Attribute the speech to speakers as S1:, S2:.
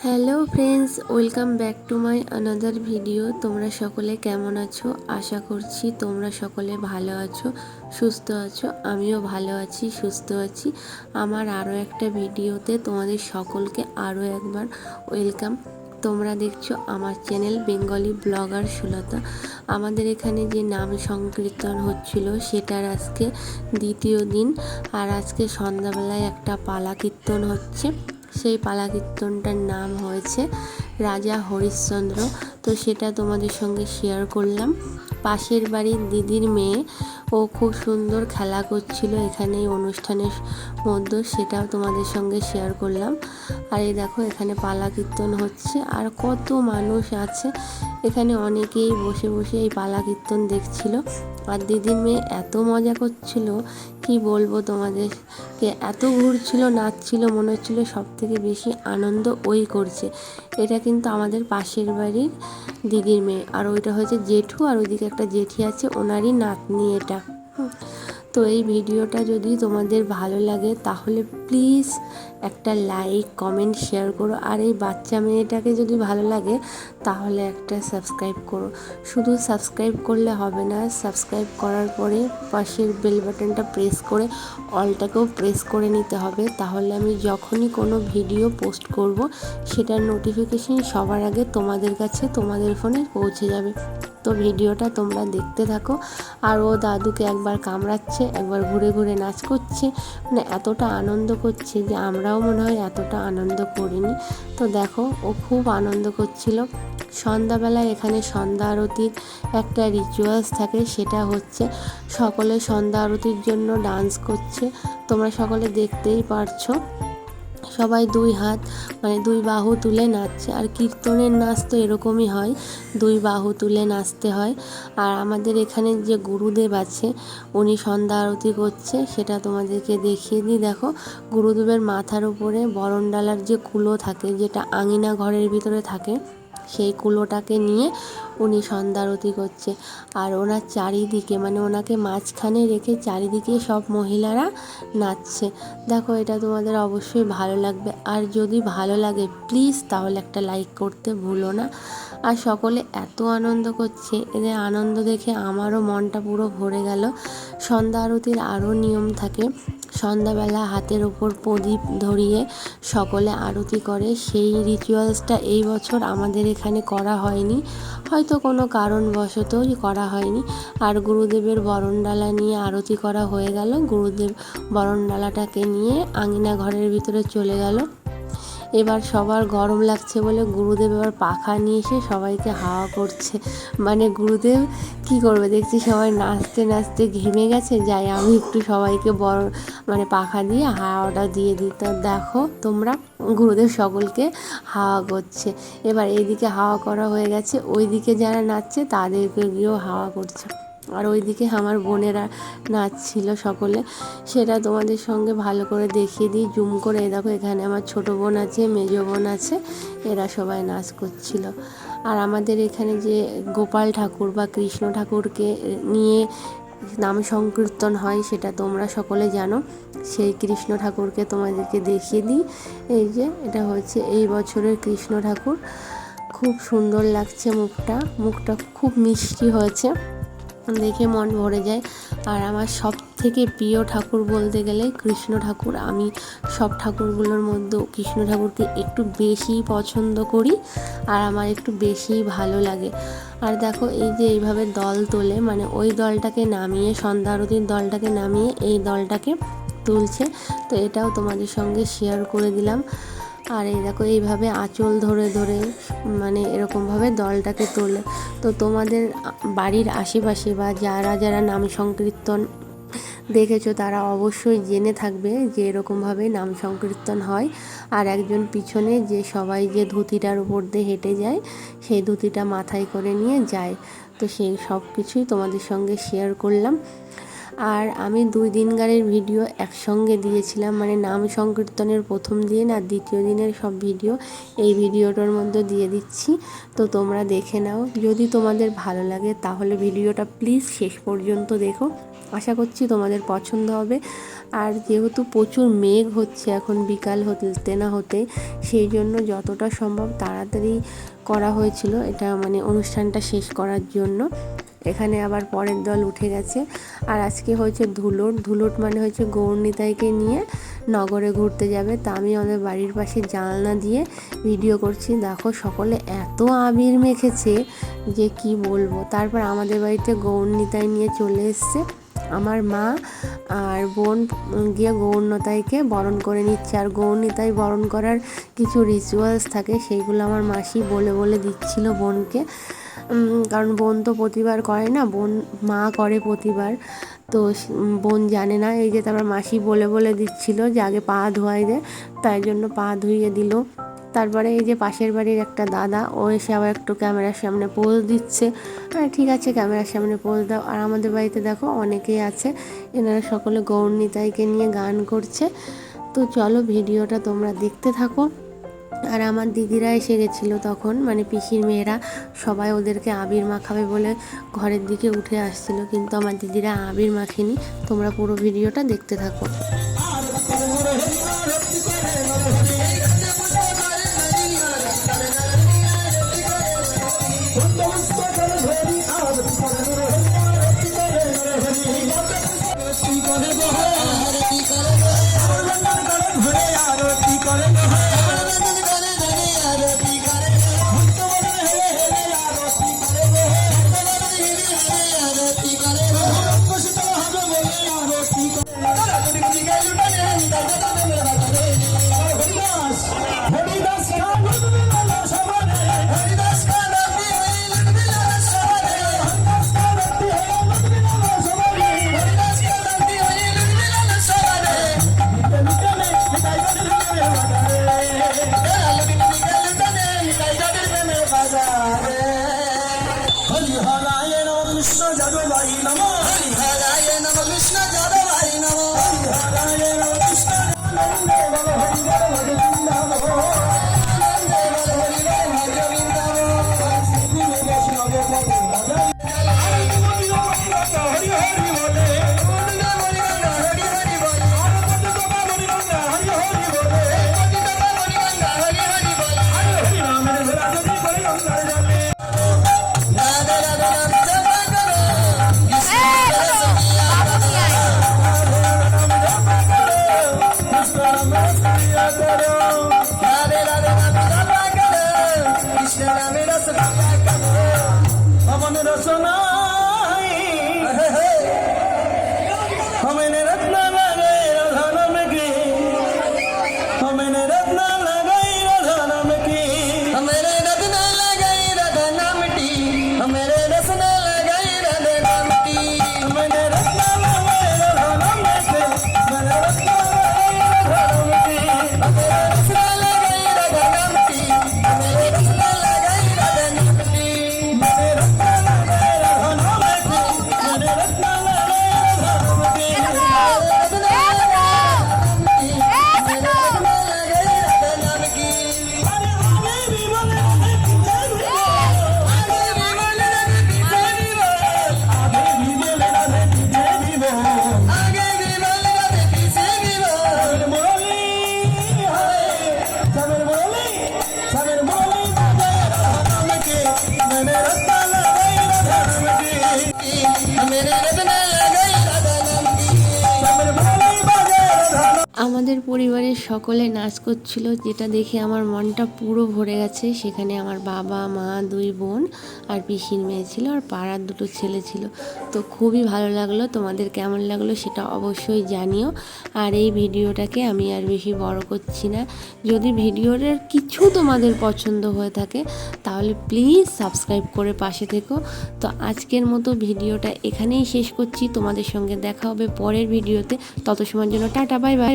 S1: Hello friends, welcome back to my another video. তোমরা সকলে কেমন আছো? আশা করছি তোমরা সকলে ভালো আছো, সুস্থ আছো। আমিও ভালো আছি, সুস্থ আছি। আমার আরও একটা ভিডিওতে তোমাদের সকলকে আরও একবার ওয়েলকাম। তোমরা দেখছো আমার চ্যানেল বেঙ্গলি ব্লগার সুলতা। আমাদের এখানে যে নাম সংকীর্তন হচ্ছিল সেটার আজকে দ্বিতীয় দিন। আর আজকে সন্ধ্যাবেলায় একটা পালা কীর্তন হচ্ছে। সেই পালা কীর্তনটার নাম হয়েছে রাজা হরিশ্চন্দ্র। তো সেটা তোমাদের সঙ্গে শেয়ার করলাম। পাশের বাড়ির দিদির মেয়ে, ও খুব সুন্দর খেলা করছিল এখানে এই অনুষ্ঠানের মধ্যে, সেটাও তোমাদের সঙ্গে শেয়ার করলাম। আর এই দেখো এখানে পালা কীর্তন হচ্ছে আর কত মানুষ আছে এখানে। অনেকেই বসে বসে এই পালা কীর্তন দেখছিল। আর দিদির মেয়ে এত মজা করছিল, কি বলবো তোমাদেরকে। এত ঘুরছিল, নাচছিল, মনে হচ্ছিল সব থেকে বেশি আনন্দ ওই করছে। এটা কিন্তু আমাদের পাশের বাড়ির দিদির মেয়ে, আর ওইটা হচ্ছে জেঠু, আর ওইদিকে একটা জেঠি আছে, ওনারই নাতনি এটা। তো এই ভিডিওটা যদি তোমাদের ভালো লাগে তাহলে প্লিজ একটা লাইক, কমেন্ট, শেয়ার করো। আর এই বাচ্চা মেয়েটাকে যদি ভালো লাগে তাহলে একটা সাবস্ক্রাইব করো। শুধু সাবস্ক্রাইব করলে হবে না, সাবস্ক্রাইব করার পরে পাশের বেল বাটনটা প্রেস করে অলটাকেও প্রেস করে নিতে হবে। তাহলে আমি যখনই কোনো ভিডিও পোস্ট করব সেটার নোটিফিকেশন সবার আগে তোমাদের কাছে, তোমাদের ফোনে পৌঁছে যাবে। তো ভিডিওটা তোমরা দেখতে থাকো। আর ও দাদুকে একবার কামড়াচ্ছে, একবার ঘুরে ঘুরে নাচ করছে, মানে এতটা আনন্দ করছে যে আমরাও মনে হয় এতটা আনন্দ করিনি। তো দেখো ও খুব আনন্দ করছিল। সন্ধ্যাবেলায় এখানে সন্ধ্যা আরতির একটা রিচুয়ালস থাকে, সেটা হচ্ছে সকলে সন্ধ্যা আরতির জন্য ডান্স করছে। তোমরা সকলে দেখতেই পারছো, সবাই দুই হাত মানে দুই বাহু তুলে নাচছে। আর কীর্তনের নাচ তো এরকমই হয়, দুই বাহু তুলে নাচতে হয়। আর আমাদের এখানে যে গুরুদেব আছে উনি সন্ধ্যা আরতি করছে, সেটা তোমাদেরকে দেখিয়ে দিই। দেখো গুরুদেবের মাথার উপরে বরণডালার যে কুলো থাকে, যেটা আঙিনা ঘরের ভিতরে থাকে, সেই কুলোটাকে নিয়ে উনি সন্ধ্যা আরতি করছে। আর ওনার চারিদিকে মানে ওনাকে মাঝখানে রেখে চারিদিকে সব মহিলারা নাচছে। দেখো এটা তোমাদের অবশ্যই ভালো লাগবে। আর যদি ভালো লাগে প্লিজ তাহলে একটা লাইক করতে ভুলো না। আর সকলে এত আনন্দ করছে, এদের আনন্দ দেখে আমারও মনটা পুরো ভরে গেল। সন্ধ্যা আরতির আরও নিয়ম থাকে। সন্ধ্যাবেলা হাতের ওপর প্রদীপ ধরিয়ে সকলে আরতি করে। সেই রিচুয়ালসটা এই বছর আমাদের এখানে করা হয়নি, হয়তো কোনো কারণবশতই করা হয়নি। আর গুরুদেবের বরণডালা নিয়ে আরতি করা হয়ে গেল। গুরুদেব বরণডালাটাকে নিয়ে আঙিনা ঘরের ভিতরে চলে গেল। এবার সবার গরম লাগছে বলে গুরুদেব এবার পাখা নিয়ে এসে সবাইকে হাওয়া করছে। মানে গুরুদেব কি করবে, দেখছি সবাই নাচতে নাচতে ঘেমে গেছে, যাই আমি একটু সবাইকে বড় মানে পাখা দিয়ে হাওয়াটা দিয়ে দিই। তো দেখো তোমরা, গুরুদেব সকলকে হাওয়া করছে। এবার এইদিকে হাওয়া করা হয়ে গেছে, ওইদিকে যারা নাচছে তাদেরকে গিয়েও হাওয়া করছে। আর ওইদিকে আমার বোনেরা নাচছিল সকলে, সেটা তোমাদের সঙ্গে ভালো করে দেখিয়ে দিই জুম করে। দেখো এখানে আমার ছোটো বোন আছে, মেজো বোন আছে, এরা সবাই নাচ করছিল। আর আমাদের এখানে যে গোপাল ঠাকুর বা কৃষ্ণ ঠাকুরকে নিয়ে নাম সংকীর্তন হয় সেটা তোমরা সকলে জানো। সেই কৃষ্ণ ঠাকুরকে তোমাদেরকে দেখিয়ে দিই। এই যে এটা হচ্ছে এই বছরের কৃষ্ণ ঠাকুর, খুব সুন্দর লাগছে মুখটা, মুখটা খুব মিষ্টি হয়েছে, দেখে মন ভরে যায়। আর আমার সব থেকে প্রিয় ঠাকুর বলতে গেলে কৃষ্ণ ঠাকুর। আমি সব ঠাকুরগুলোর মধ্যে কৃষ্ণ ঠাকুরকে একটু বেশি পছন্দ করি, আর আমার একটু বেশি ভালো লাগে। আর দেখো এই যে এইভাবে দল তোলে, মানে ওই দলটাকে নামিয়ে, সন্ধ্যা আরতির দলটাকে নামিয়ে এই দলটাকে তুলছে। তো এটাও তোমাদের সঙ্গে শেয়ার করে দিলাম। আর এই দেখো এইভাবে আঁচল ধরে ধরে মানে এরকমভাবে দলটাকে তোলে। তো তোমাদের বাড়ির আশেপাশে বা যারা যারা নাম সংকীর্তন দেখেছো তারা অবশ্যই জেনে থাকবে যে এরকমভাবে নাম সংকীর্তন হয়। আর একজন পিছনে যে সবাই যে ধুতিটার উপর দিয়ে হেঁটে যায়, সেই ধুতিটা মাথায় করে নিয়ে যায়। তো সেই সব কিছুই তোমাদের সঙ্গে শেয়ার করলাম। আর আমি 2 দিনকারের ভিডিও একসঙ্গে দিয়েছিলাম, মানে নাম সংকীর্তনের প্রথম দিন আর দ্বিতীয় দিনের সব ভিডিও এই ভিডিওটার মধ্যে দিয়ে দিচ্ছি। তো তোমরা দেখে নাও, যদি তোমাদের ভালো লাগে তাহলে ভিডিওটা প্লিজ শেষ পর্যন্ত দেখো। আশা করছি তোমাদের পছন্দ হবে। আর যেহেতু প্রচুর মেঘ হচ্ছে এখন বিকাল হতে না হতে, সেই জন্য যতটা সম্ভব তাড়াতাড়ি করা হয়েছিল এটা, মানে অনুষ্ঠানটা শেষ করার জন্য। এখানে আবার পরের দল উঠে গেছে। আর আজকে হয়েছে ধুলোট মানে হচ্ছে গৌরনিতাইকে নিয়ে নগরে ঘুরতে যাবে। তা আমি আমাদের বাড়ির পাশে জানলা দিয়ে ভিডিও করছি। দেখো সকলে এত আবির মেখেছে যে কি বলবো। তারপর আমাদের বাড়িতে গৌরনিতাই নিয়ে চলে এসছে। আমার মা আর বোন গিয়ে গৌরনিতাইকে বরণ করে নিচ্ছে। আর গৌরনিতাই বরণ করার কিছু রিচুয়ালস থাকে, সেইগুলো আমার মাসি বলে বলে দিচ্ছিল বোনকে। কারণ বোন তো প্রতিবার করে না, মা করে প্রতিবার, তো বোন জানে না। এই যে তারপর মাসি বলে বলে দিচ্ছিল যে আগে পা ধোয়াই দে, তাই জন্য পা ধুইয়ে দিল। তারপরে এই যে পাশের বাড়ির একটা দাদা, ও এসে আবার একটু ক্যামেরার সামনে পোজ দিচ্ছে। হ্যাঁ ঠিক আছে, ক্যামেরার সামনে পোজ দাও। আর আমাদের বাড়িতে দেখো অনেকেই আছে, এনারা সকলে গৌরনিতাইকে নিয়ে গান করছে। তো চলো ভিডিওটা তোমরা দেখতে থাকো। আর আমার দিদিরা এসে গেছিলো তখন, মানে পিসির মেয়েরা সবাই ওদেরকে আবির মাখাবে বলে ঘরের দিকে উঠে আসছিল, কিন্তু আমার দিদিরা আবির মাখেনি। তোমরা পুরো ভিডিওটা দেখতে থাকো। আমাদের পরিবারের সকলে নাচ করছিল, যেটা দেখে আমার মনটা পুরো ভরে গেছে। সেখানে আমার বাবা মা, 2 বোন আর পিসির মেয়ে ছিল, আর পাড়ার 2 ছেলে ছিল। তো খুবই ভালো লাগলো। তোমাদের কেমন লাগলো সেটা অবশ্যই জানিও। আর এই ভিডিওটাকে আমি আর বেশি বড় করছি না। যদি ভিডিওর কিছু তোমাদের পছন্দ হয়ে থাকে তাহলে প্লিজ সাবস্ক্রাইব করে পাশে থেকো। তো আজকের মতো ভিডিওটা এখানেই শেষ করছি। তোমাদের সঙ্গে দেখা হবে পরের ভিডিওতে। তত সময়ের জন্য টাটা, বাই বাই।